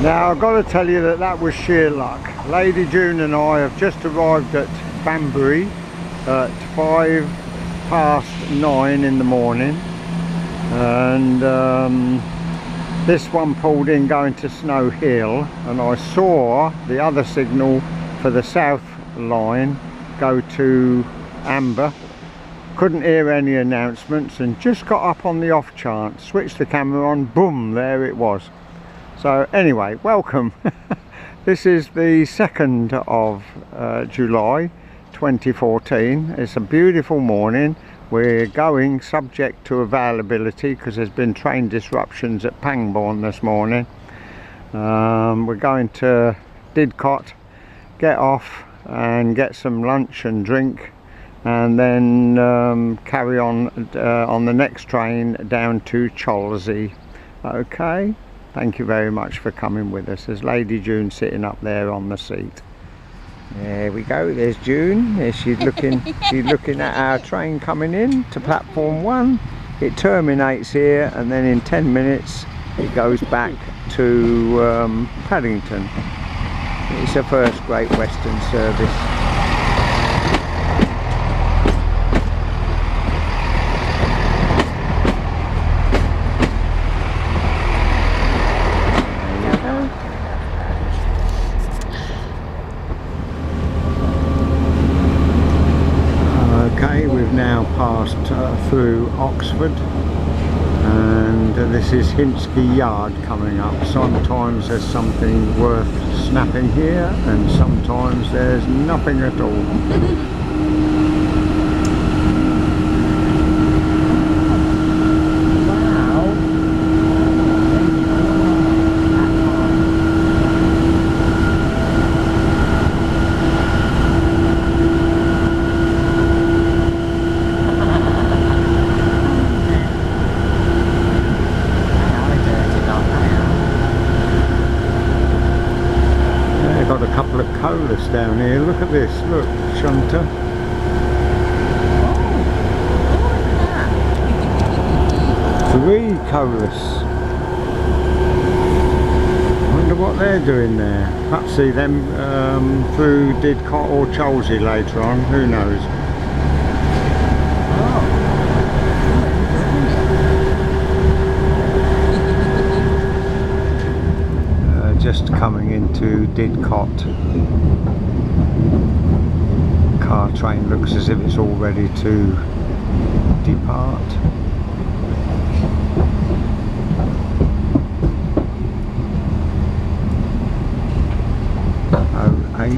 Now I've got to tell you that that was sheer luck. Lady June and I have just arrived at Banbury at 9:05 in the morning, and this one pulled in going to Snow Hill, and I saw the other signal for the south line go to Amber. Couldn't hear any announcements and just got up on the off chance, switched the camera on, boom, there it was. So anyway, welcome. This is the 2nd of July 2014. It's a beautiful morning. We're going subject to availability because there's been train disruptions at Pangbourne this morning. We're going to Didcot, get off and get some lunch and drink, and then carry on the next train down to Cholsey. Okay, thank you very much for coming with us. There's Lady June sitting up there on the seat. There we go, there's June. There she's looking at our train coming in to platform 1. It terminates here and then in 10 minutes it goes back to Paddington. It's a first Great Western service. Okay, we've now passed through Oxford, and this is Hinksey Yard coming up. Sometimes there's something worth snapping here, and sometimes there's nothing at all. Colas down here, look at this, look, shunter. Oh, 3 colas. Wonder what they're doing there. Perhaps see them through Didcot or Cholsey later on, who knows. Just coming into Didcot. Car train looks as if it's all ready to depart. Oh, 8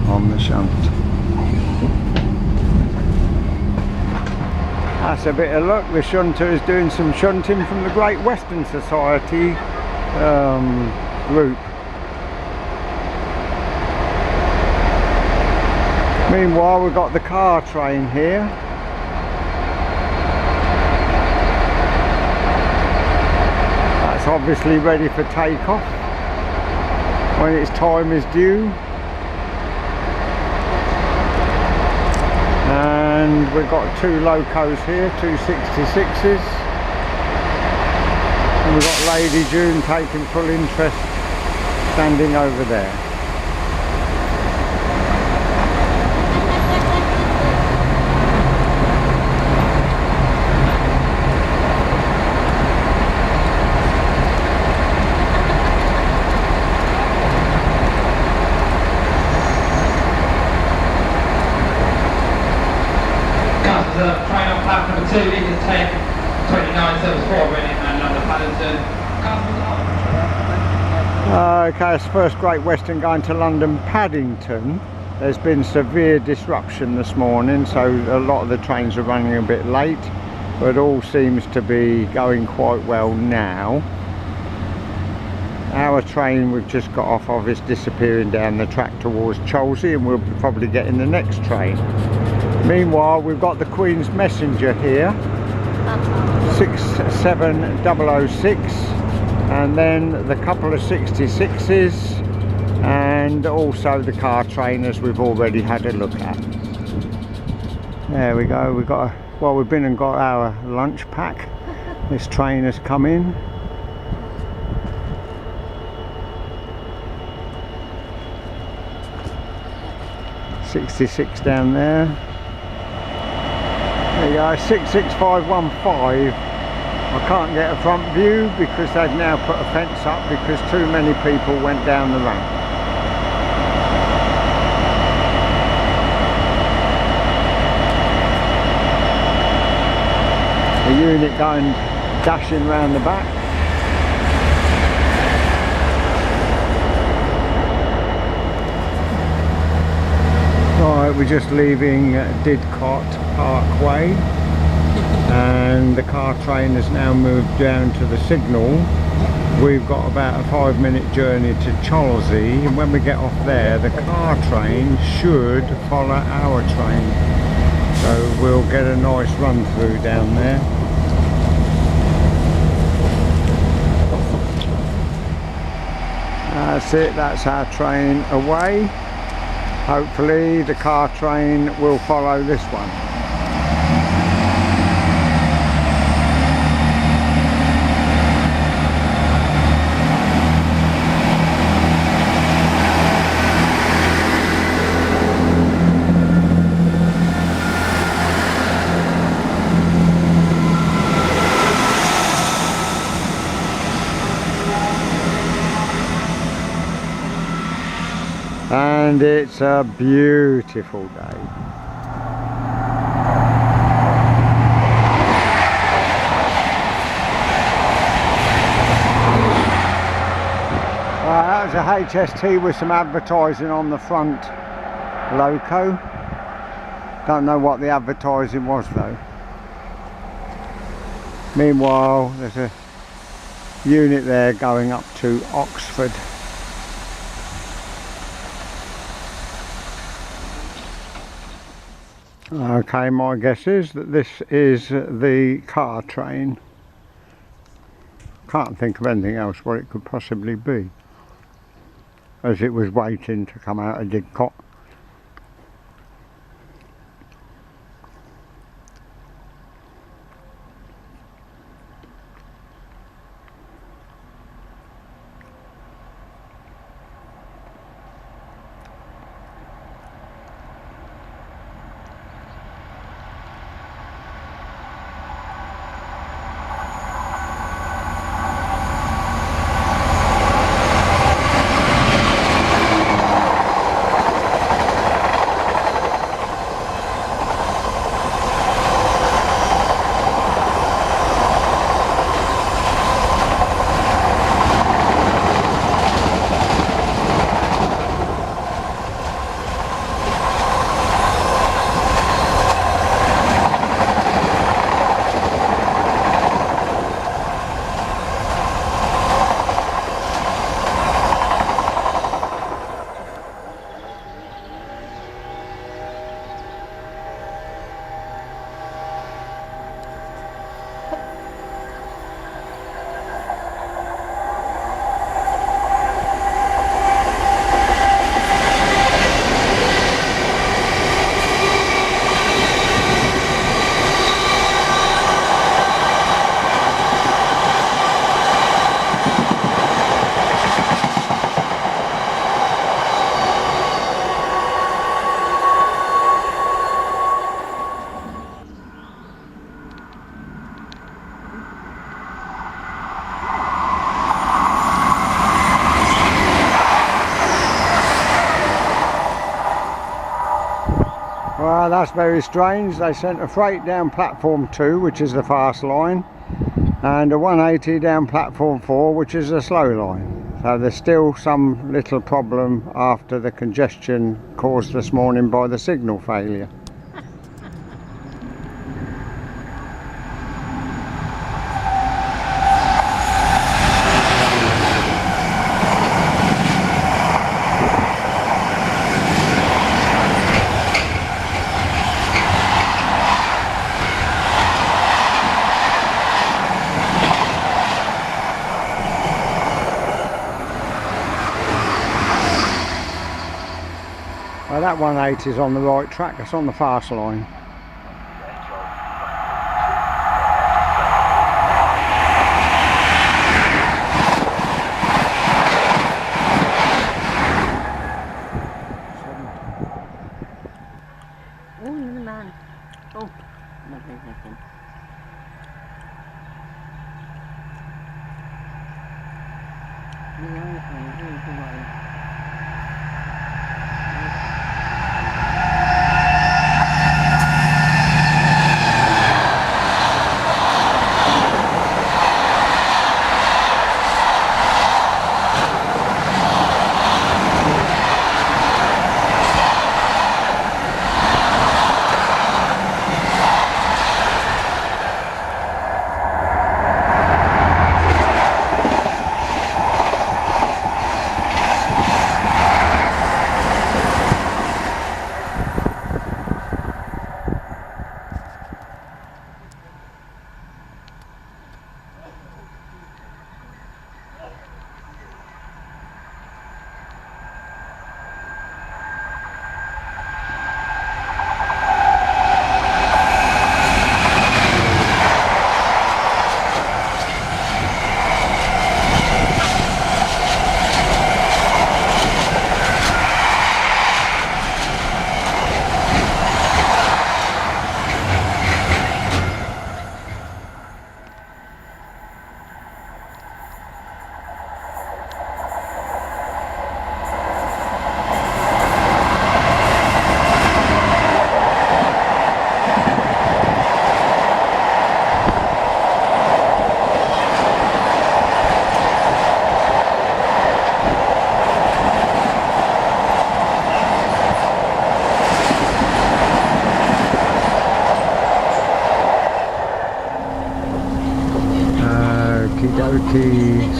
on the shunt. That's a bit of luck. The shunter is doing some shunting from the Great Western Society group. Meanwhile, we've got the car train here. That's obviously ready for takeoff when its time is due. And we've got 2 locos here, 2 66s. And we've got Lady June taking full interest, standing over there. Train on platform 2, Lincoln 10, 29, service 4, Reading and London Paddington. Okay, it's first Great Western going to London Paddington. There's been severe disruption this morning, so a lot of the trains are running a bit late, but all seems to be going quite well now. Our train we've just got off of is disappearing down the track towards Cholsey, and we'll be probably getting the next train. Meanwhile, we've got the Queen's Messenger here, 67006, and then the couple of 66s, and also the car trainers we've already had a look at. There we go. We've been and got our lunch pack. This train has come in. 66 down there. There you go, 66515. I can't get a front view because they've now put a fence up because too many people went down the ramp. The unit going dashing round the back. Right, we're just leaving Didcot Parkway and the car train has now moved down to the signal. We've got about a 5-minute journey to Cholsey, and when we get off there the car train should follow our train, so we'll get a nice run through down there. That's it, that's our train away. Hopefully the car train will follow this one. And it's a beautiful day. That was a HST with some advertising on the front loco. Don't know what the advertising was though. Meanwhile, there's a unit there going up to Oxford. Okay, my guess is that this is the car train. Can't think of anything else what it could possibly be, as it was waiting to come out of Didcot. Well, that's very strange. They sent a freight down platform 2, which is the fast line, and a 180 down platform 4, which is the slow line. So there's still some little problem after the congestion caused this morning by the signal failure. Well, that 180 is on the right track, it's on the fast line. Oh, nothing.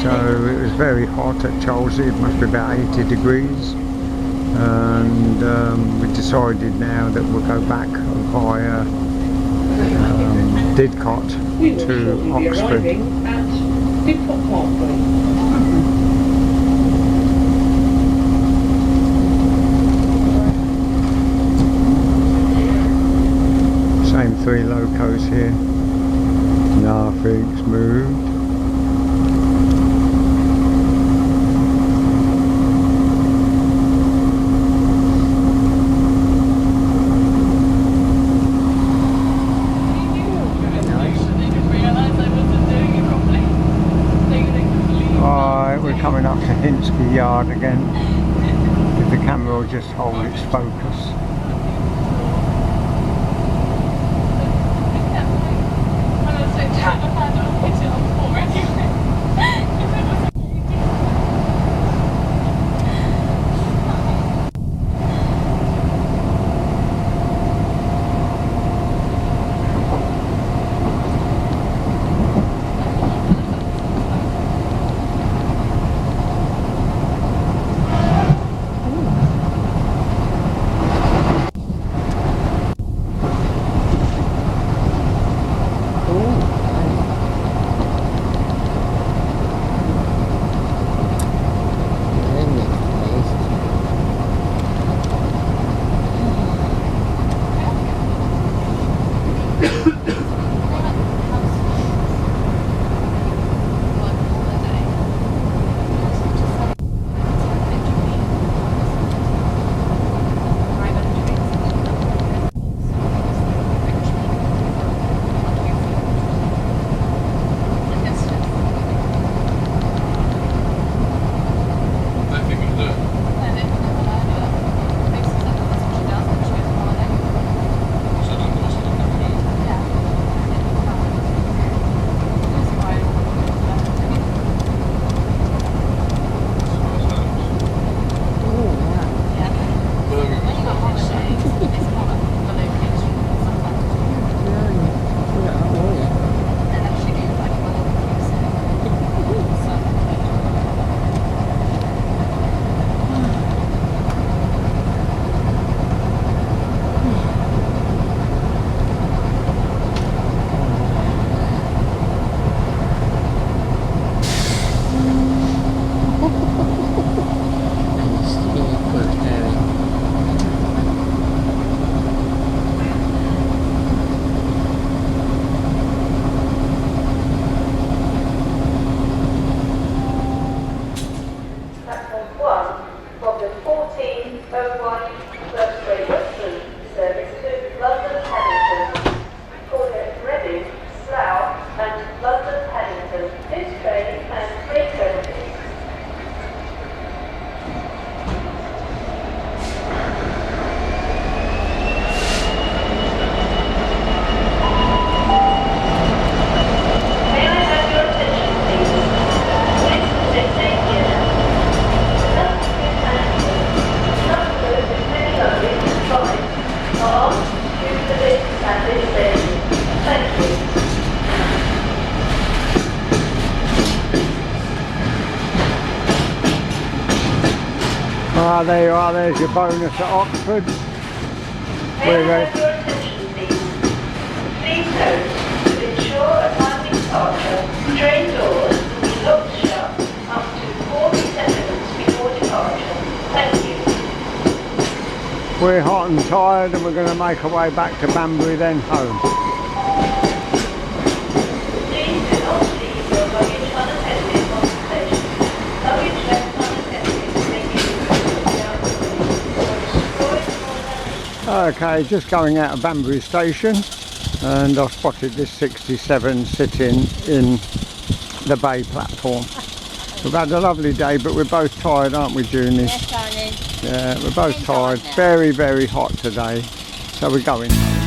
So it was very hot at Cholsey, it must be about 80 degrees, and we decided now that we'll go back via Didcot to Oxford. At Didcot Parkway. Same 3 locos here, nothing's moved. Coming up to Hinksey yard again. If the camera will just hold its focus. Ah, there you are, there's your bonus at Oxford. We're May I have your attention, please? Please note, to ensure a timely departure, train doors will be locked shut up to 40 seconds before departure. Thank you. we're hot and tired, and we're going to make our way back to Banbury, then home. Please do not leave your luggage unattended on the station. Luggage left unattended may be removed without or destroyed or damaged. Okay, just going out of Banbury station, and I spotted this 67 sitting in the bay platform. We've had a lovely day, but we're both tired, aren't we, Junie? Yes, darling. Yeah, we're both It's tired. hot now. Very, very hot today. So we're going home.